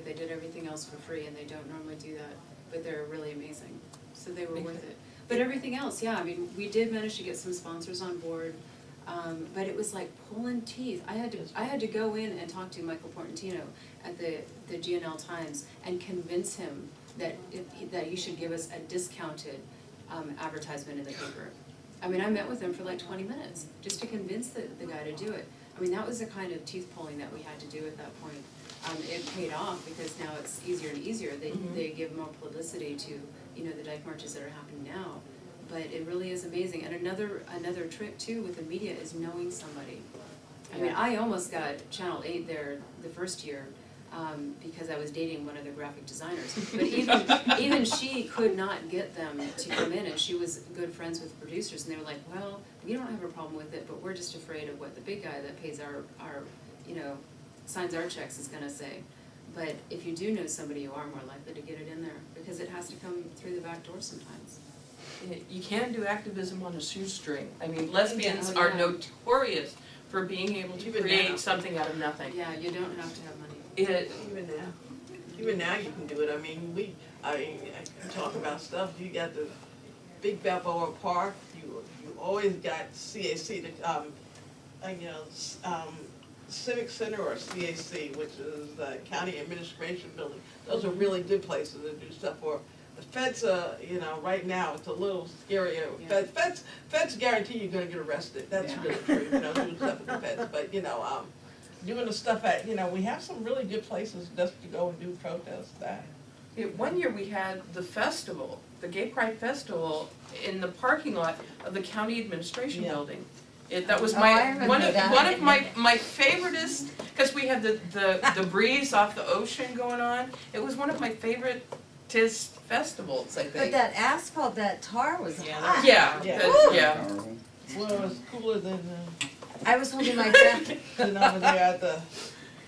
They did everything else for free, and they don't normally do that, but they're really amazing, so they were worth it. But everything else, yeah, I mean, we did manage to get some sponsors on board, but it was like pulling teeth. I had to go in and talk to Michael Portantino at the GNL Times and convince him that that you should give us a discounted advertisement in the paper. I mean, I met with him for like 20 minutes just to convince the guy to do it. I mean, that was the kind of teeth pulling that we had to do at that point. It paid off because now it's easier and easier. They give more publicity to, you know, the Dyke marches that are happening now. But it really is amazing. And another trick too with the media is knowing somebody. I mean, I almost got Channel 8 there the first year because I was dating one of the graphic designers. But even she could not get them to come in, and she was good friends with the producers, and they were like, well, we don't have a problem with it, but we're just afraid of what the big guy that pays our you know, signs our checks is gonna say. But if you do know somebody, you are more likely to get it in there, because it has to come through the back door sometimes. You can do activism on a shoestring. I mean, lesbians Oh, are yeah. notorious for being able to Even create now. something out of nothing. Yeah, you don't have to have money. Even now you can do it. I mean, I talk about stuff. You got the Big Balboa Park. You always got CAC, Civic Center or CAC, which is the County Administration Building. Those are really good places to do stuff for. The feds, you know, right now it's a little scary. Yeah. Feds guarantee you're gonna get arrested. That's really true. You know, doing stuff with the feds. But you know, doing the stuff at, you know, we have some really good places just to go and do protests. One year we had the festival, the Gay Pride Festival, in the parking lot of the County Administration Yeah. Building. That was I remember one of that. my favoriteest, because we had the breeze off the ocean going on. It was one of my favoriteest festivals, I But think. that asphalt, that tar was Yeah, hot. Yeah, Yeah. that- yeah. Well, it was cooler than I was holding my breath. over there at the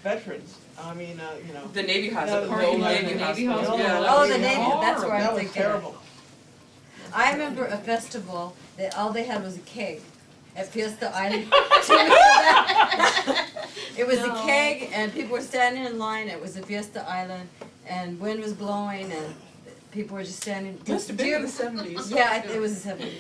veterans. I mean, you know. The Navy No, Hospital, the parking lot, Navy Navy Hospital. Hospital, No, yeah. Oh, was the Navy, that's where I'm That was thinking. terrible. I remember a festival that all they had was a keg at Fiesta Island. It was a keg and people were standing in line. It was a Fiesta Island and wind was blowing and people were just standing. Must have been in the 70s. Yeah, it was the 70s.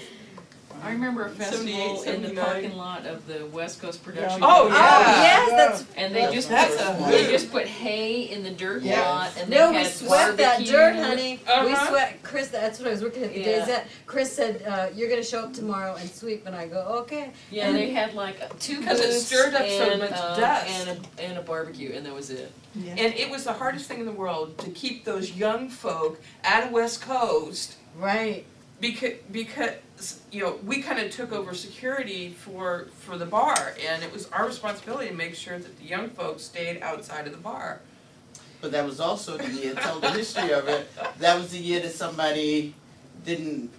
I remember a festival 78, in the 79. parking lot of the West Coast Production. Oh, Company. yeah. Yes, that's, And they just put hay in the dirt Yeah. lot and no, they we had swept that barbecue. dirt, honey. We Uh-huh. swept, Chris, that's what I was working at the Yeah. Gazette. Chris said, you're gonna show up tomorrow and sweep, and I go, okay. Yeah, And they had like 2 Because it booths stirred up so and, much dust. and a barbecue, and that was it. Yeah. And it was the hardest thing in the world to keep those young folk out of West Coast Right. because you know, we kind of took over security for the bar, and it was our responsibility to make sure that the young folks stayed outside of the bar. But that was also the year, tell the history of it, that was the year that somebody didn't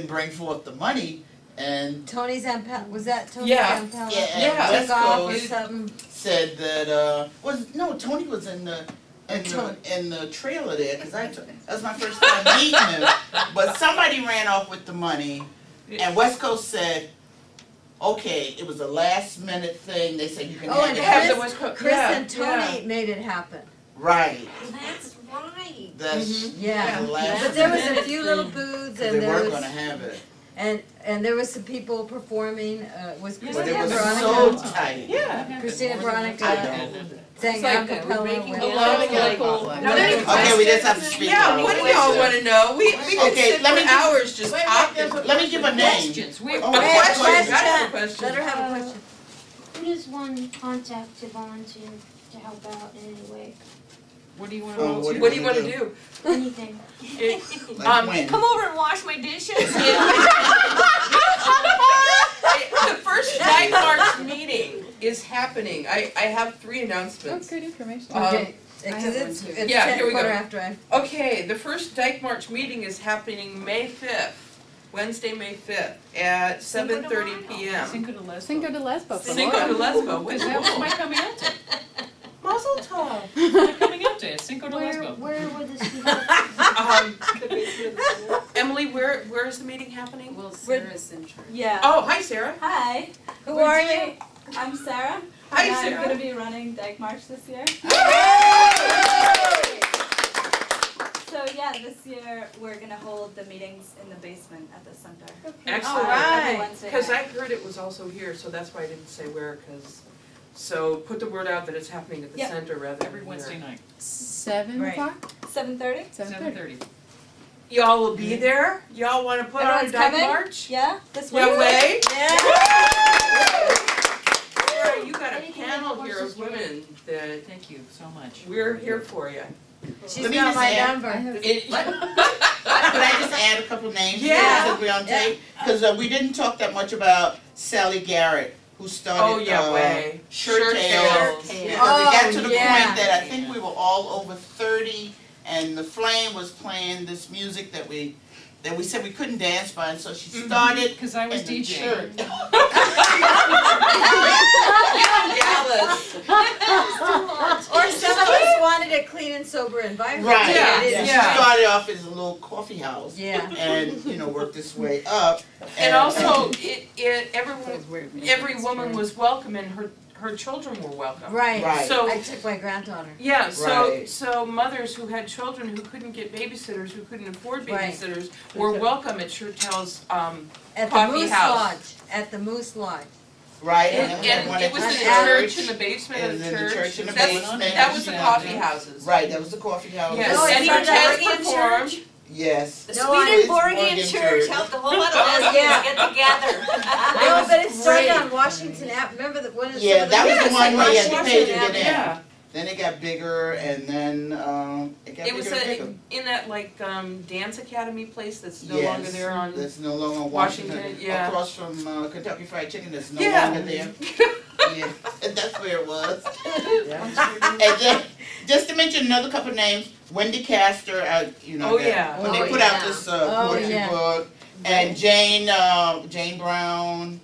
bring forth the money and Tony Zampella, was that Tony Yeah. Zampella? Yeah, and Took West off or Coast- something. said that, Tony was in the trailer there, cause that was my first time meeting him. But somebody ran off with the money and West Coast said, okay, it was a last minute thing, they said you can Oh, have and it. Have the Chris, West Coast, Chris yeah, and Tony made it happen. Right, That's right. that's Yeah. the last But there was minute a few little booths Cause and they there were was, gonna have it, and there was some people performing, was but it Christina was so Veronica. tight. Yeah. Christina I Veronica know. sang It's like, we're acapella making with. a lot lot of of local. Okay, we just have to speak. Yeah, on what it. do y'all wanna know? We could Okay, sit let me for give- hours just Wait, talking. Let me give a name. Questions, we, Oh, A Wait, question, question. I have a question. Let her have a question. Who does one contact to volunteer to help out in any way? what do you want Oh, to what What do you you wanna wanna do? Anything. Like when? Come over and wash my dishes. The first Dyke March meeting is happening. I have 3 announcements. good information. Okay, I because have it's, one too. it's Yeah, 10 here we quarter go. after I. Okay, the first Dyke March meeting is happening May 5th, Wednesday, May 5th, at 7:30 p.m. Cinco de Lesbo. Cinco de Lesbo. Cinco de Lesbo, Because that's my caminante. Mazel tov. My caminante, it's Cinco de Where Lesbo. would this be held? Emily, where is the meeting happening? Well, Sarah's in charge. Yeah. Oh, hi Sarah. Hi. Who We're are doing- I'm Sarah. Hi, and Sarah. I'm going to be running Dyke March this year. you? this year we're gonna hold the meetings in the basement at the center. Excellent. Every Wednesday Cause I night. heard it was also here, so that's why I didn't say where, so put the word out that it's happening at the Yep. center rather than Every here. Wednesday night, 7:00? 7:30? 7:30. Y'all will be there? Y'all wanna put on a Everyone's Dyke coming? March? Yeah, this No Wednesday? way? Sarah, you got a Anything panel that here horses of women that, Thank you so much. we're here for you. She's Let me got just my add- number. It- Could I just add a couple names Yeah. since we're on tape? Because we didn't talk that much about Sally Garrett, who Oh, started yeah, way. Shirt Tails. Tails. Because it got to the yeah. point that I think we were all over 30, and the Flame was playing this music that we said we couldn't dance by, and so she started Because I was in the DJing. church. Dallas. Or some of us wanted a clean and sober environment. Right, Yeah, It is- She yeah. started off as a little coffee house, Yeah. and worked its way up. And also, It everyone, was weird. every woman was welcome and her children were welcome. Right. Right. So, I took my granddaughter. yeah, Right. so mothers who had children who couldn't get babysitters, who couldn't afford Right. babysitters, were welcome at Shirt Tails, At the Coffee Moose House. Lodge. At the Moose Lodge. Right, and and then one it at was the in the church. church, in the basement of And the then the church. church in the That's- basement. That was the Yeah. coffee houses. Right, that was the coffee house. Yes, Oh, and it's Shirt the Tails Borgian performed. Yes. The No, Swedenborgian it's Church Borgian helped a whole lot of lesbians Yeah. get together. No, but it started great. on Washington Ave. Remember the one? Yeah, that was the Yes, one where you had to pay to Washington get in. Yeah, Then it got bigger, and then it got it was bigger and bigger. in that dance academy place that's no Yes, longer there on. that's no longer Washington, Washington, yeah. across from Kentucky Fried Chicken, that's no Yeah. longer there. Yeah, that's where it was. And then, just to mention another couple names, Wendy Castor, Oh, yeah. when they Oh, put yeah. out this Oh, poetry yeah. book, and Jane Brown.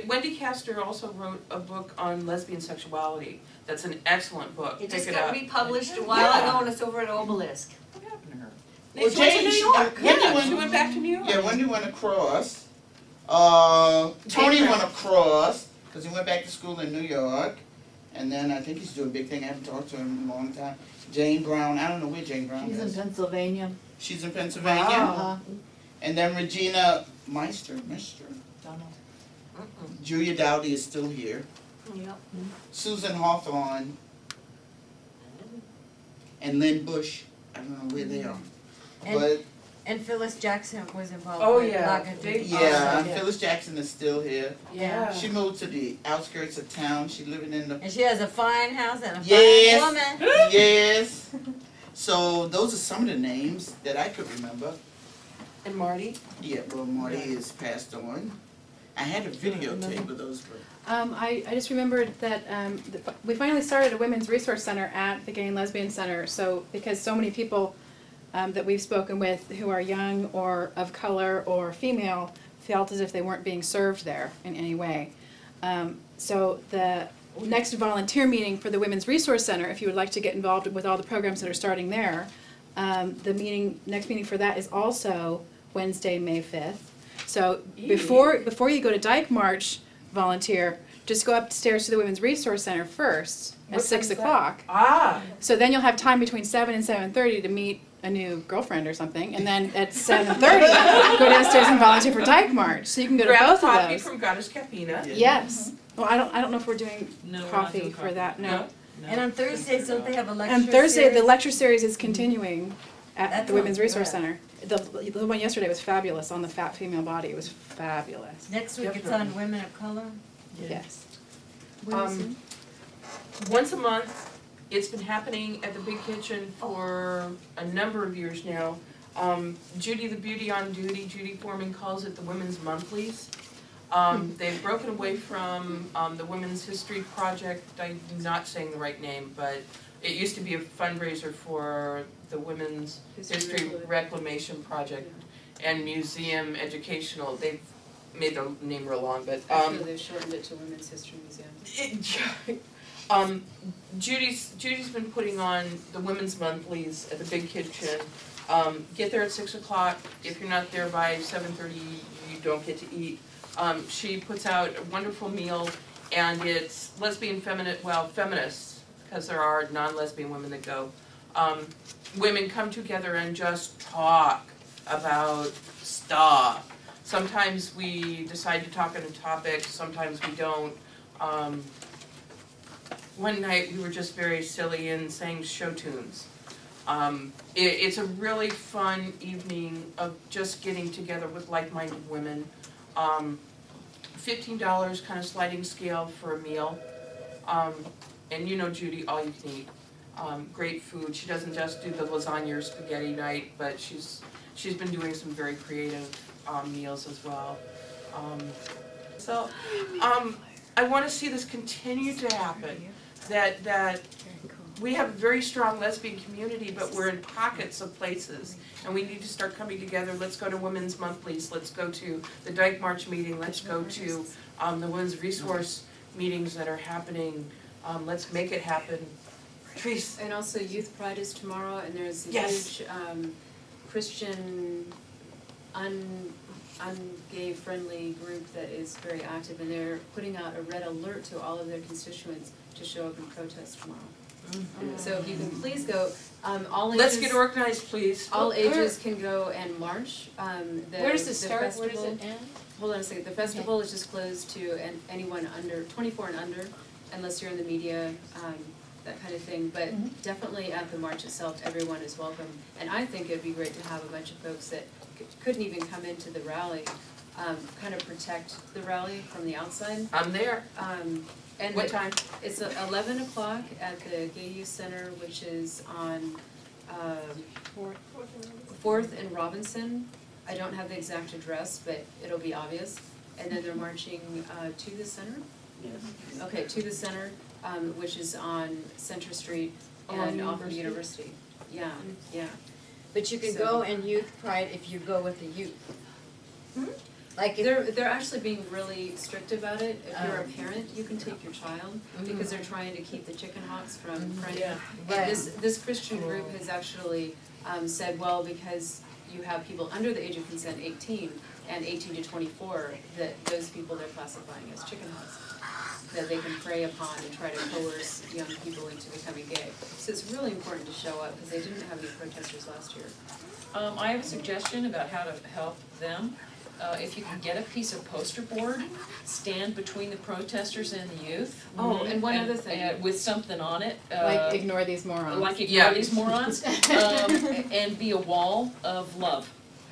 Wendy Castor also wrote a book on lesbian sexuality. That's an excellent book. It just Pick got up. republished a while Yeah. ago and it's over at Obelisk. What happened to her? Well, She went to New York. Wendy Yeah, went, she went back to New York. yeah, Wendy went across. Tony Brown. went across, because he went back to school in New York. And then I think he's doing a big thing, I haven't talked to him in a long time. Jane Brown, I don't know where Jane Brown She's in is. Pennsylvania. She's in Pennsylvania. Uh-huh. And then Regina Meister, Donald. Julia Dowdy is still here. Yep. Susan Hawthorne and Lynn Bush, I don't know where they are. And- But, And Phyllis Jackson was involved Oh, with yeah. Laga They- yeah, yeah. Phyllis Jackson is still here. Yeah. She moved to the outskirts of town, she living in the, And she has a fine house and a Yes. fine woman. yes. So those are some of the names that I could remember. And Marty? Yeah, well, Marty is passed on. I had a videotape of those, but. I just remembered that we finally started a women's resource center at the Gay and Lesbian Center. So because so many people that we've spoken with who are young or of color or female felt as if they weren't being served there in any way. So the next volunteer meeting for the Women's Resource Center, if you would like to get involved with all the programs that are starting there, the next meeting for that is also Wednesday, May 5th. So before you go to Dyke March, volunteer, just go upstairs to the Women's Resource Center first at What 6 time's that? o'clock. Ah, So then you'll have time between 7 and 7:30 to meet a new girlfriend or something, and then at 7:30 go downstairs and volunteer for Dyke March. So you can go to grab a both of coffee those. from Goddess Capina. Yes. Well, I don't know if we're doing No, we're not coffee doing for coffee. that. No. No? And on Thursdays, don't they have a lecture And Thursday, the series? lecture series is continuing at That the Women's sounds Resource good. Center. The one yesterday was fabulous on the fat female body. It was fabulous. Next week it's on women of color. Yes. Once a month, it's been happening at the Big Kitchen for a number of years now. Judy the Beauty on Duty, Judy Foreman calls it the Women's Monthlies. They've broken away from the Women's History Project, I'm not saying the right name, but it used to be a fundraiser for the Women's History Reclamation Project and Museum Educational. They've made the name real long, but Actually, they've shortened it to Women's History Museum. Judy's been putting on the women's monthlies at the Big Kitchen. Get there at 6 o'clock. If you're not there by 7:30, you don't get to eat. She puts out a wonderful meal, and it's lesbian feminists, because there are non-lesbian women that go. women come together and just talk about stuff. Sometimes we decide to talk on a topic, sometimes we don't. One night we were just very silly and sang show tunes. It's a really fun evening of just getting together with like-minded women. $15 kind of sliding scale for a meal. And you know Judy, all you can eat. Great food. She doesn't just do the lasagna or spaghetti night, but she's been doing some very creative meals as well. I want to see this continue to happen. That we have a very strong lesbian community, but we're in pockets of places, and we need to start coming together. Let's go to women's monthlies. Let's go to the Dyke March meeting. Let's go to the women's resource meetings that are happening. Let's make it happen. Trees. And also Youth Pride is tomorrow, and there's a Yes. huge Christian un-gay friendly group that is very active, and they're putting out a red alert to all of their constituents to show up and protest tomorrow. So if you can please go, all ages. Let's get organized, please. All ages can go and march. Where does it start, where does festival- it end? Hold on a second, the festival is just closed to anyone under, 24 and under, unless you're in the media, that kind of thing. But definitely at the march itself, everyone is welcome. And I think it'd be great to have a bunch of folks that couldn't even come into the rally, kind of protect the rally from the outside. I'm there. And What time? it's 11 o'clock at the Gay Youth Center, which is on 4th and Robinson. I don't have the exact address, but it'll be obvious. And then they're marching to the center? Yes. Okay, to the center, which is on Center Street and off of University. Yeah, yeah. But you can So- go in Youth Pride if you go with the youth. Like if, They're actually being really strict about it. If you're a parent, you can take your child, because they're trying to keep the chicken hawks from running. Yeah. And this Christian group has actually said, well, because you have people under the age of consent, 18, and 18 to 24, that those people they're classifying as chicken hawks, that they can prey upon and try to coerce young people into becoming gay. So it's really important to show up, because they didn't have any protesters last year. I have a suggestion about how to help them. If you can get a piece of poster board, stand between the protesters and the youth. Oh, and one other thing. With something on it. Like ignore these morons. Like Yeah. ignore these morons, and be a wall of love.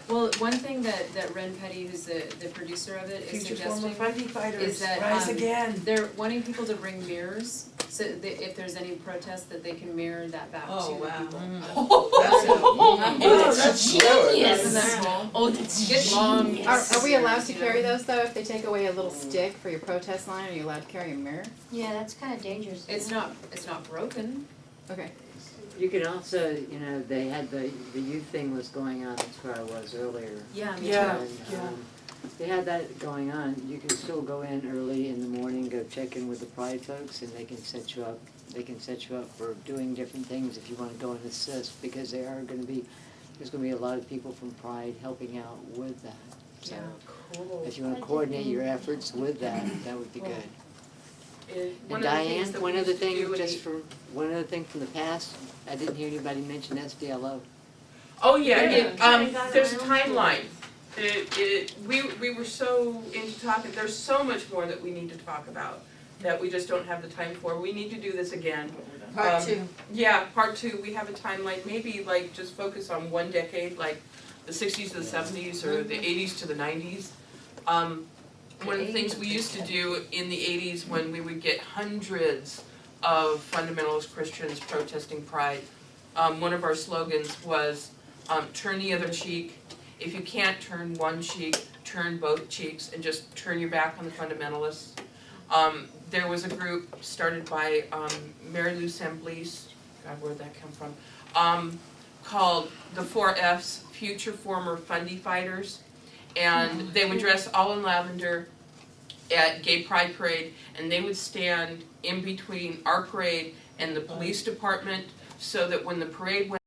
Well, one thing that Ren Petty, who's the producer of it, is Future suggesting former fighting fighters, is that, rise again. they're wanting people to bring mirrors, so that if there's any protest, that they can mirror that back to Oh, the wow. people. Oh, that's good. Isn't that cool? Oh, that's Get long. Are we allowed to you know? carry those though? If they take away a little stick for your protest line, are you allowed to carry a mirror? Yeah, that's kind of dangerous. It's not broken. Okay. You can also, you know, they had the youth thing was going on, that's where I was earlier. Yeah, me Yeah. too. And, they had that going on, you can still go in early in the morning, go check in with the Pride folks, and they can set you up for doing different things if you wanna go and assist, because there's gonna be a lot of people from Pride helping out with that. So, Cool. if you wanna coordinate your efforts with that, that would be good. One And of the things Diane, that one we other used to thing, do one other thing from the past, I didn't hear anybody mention SDLO. Oh, yeah, Yeah. there's a timeline. We were so into talking, there's so much more that we need to talk about that we just don't have the time for. We need to do this again. part two. Yeah, part two, we have a timeline, maybe like just focus on one decade, like the 60s to the 70s or the 80s to the 90s. One of the things we used to do in the 80s when we would get hundreds of fundamentalist Christians protesting Pride, one of our slogans was, turn the other cheek. If you can't turn one cheek, turn both cheeks and just turn your back on the fundamentalists. There was a group started by Mary Lou Semblies, God, where'd that come from? Called the 4Fs, Future Former Fundy Fighters. And they would dress all in lavender at Gay Pride Parade, and they would stand in between our parade and the police department, so that when the parade went